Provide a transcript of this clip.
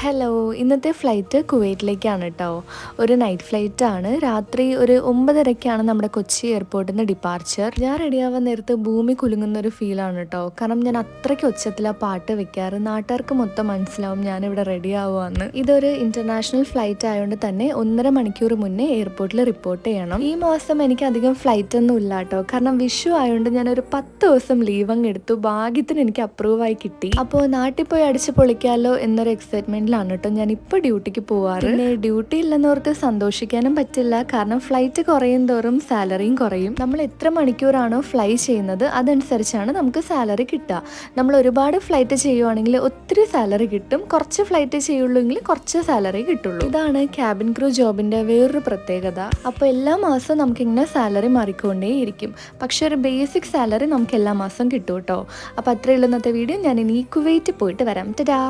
Hello, ഇന്നത്തെ flight കുവൈറ്റിലേക്കാണ് കേട്ടോ. ഒരു നൈറ്റ് ഫ്ലൈറ്റാണ്. രാത്രി ഒരു 9:30ക്കാണ് നമ്മുടെ കൊച്ചി എയർപോർട്ടിൽ നിന്ന് ഡിപ്പാർച്ചർ. ഞാൻ റെഡിയാവാൻ നേരത്ത് ഭൂമി കുലുങ്ങുന്ന ഒരു ഫീലാണ് കേട്ടോ. കാരണം ഞാൻ അത്രയ്ക്ക് ഉച്ചത്തിലാണ് പാട്ട് വെക്കാറ്. നാട്ടുകാർക്ക് മൊത്തം മനസ്സിലാവും ഞാനിവിടെ റെഡി ആവുകയെന്ന്. ഇതൊരു ഇൻ്റർനാഷണൽ ഫ്ലൈറ്റ് ആയതുകൊണ്ട് തന്നെ 1.5 മണിക്കൂർ മുന്നേ എയർപോർട്ടിൽ റിപ്പോർട്ട് ചെയ്യണം. ഈ മാസം എനിക്ക് അധികം ഫ്ലൈറ്റ് ഒന്നും ഇല്ല കേട്ടോ. കാരണം വിഷു ആയതുകൊണ്ട് ഞാനൊരു 10 ദിവസം ലീവ് അങ്ങ് എടുത്തു. ഭാഗ്യത്തിന് എനിക്ക് അപ്രൂവായി കിട്ടി. അപ്പോൾ നാട്ടിൽ പോയി അടിച്ച് പൊളിക്കാമല്ലോ എന്നൊരു എക്സൈറ്റ്മെന്റ് കേട്ടോ ഞാൻ ഇപ്പോൾ ഡ്യൂട്ടിക്ക് പോവാറ്. പിന്നെ ഡ്യൂട്ടി ഇല്ലെന്നോർത്ത് സന്തോഷിക്കാനും പറ്റില്ല. കാരണം ഫ്ലൈറ്റ് കുറയും തോറും സാലറിയും കുറയും. നമ്മൾ എത്ര മണിക്കൂറാണോ ഫ്ലൈ ചെയ്യുന്നത് അതനുസരിച്ചാണ് നമുക്ക് സാലറി കിട്ടുക. നമ്മൾ ഒരുപാട് ഫ്ലൈറ്റ് ചെയ്യുവാണെങ്കിൽ ഒത്തിരി സാലറി കിട്ടും. കുറച്ച് ഫ്ലൈറ്റ് ചെയ്യുള്ളൂങ്കിൽ കുറച്ച് സാലറി കിട്ടുള്ളൂ. ഇതാണ് ക്യാബിൻ ക്രൂ ജോബിന്റെ വേറൊരു പ്രത്യേകത. അപ്പോൾ എല്ലാ മാസവും നമുക്കിങ്ങനെ സാലറി മാറിക്കൊണ്ടേയിരിക്കും. പക്ഷെ ഒരു ബേസിക് സാലറി നമുക്ക് എല്ലാ മാസവും കിട്ടും കേട്ടോ. അപ്പോൾ അത്രയുള്ള ഇന്നത്തെ വീഡിയോ. ഞാൻ ഇനി കുവൈറ്റ് പോയിട്ട് വരാം. ടാ.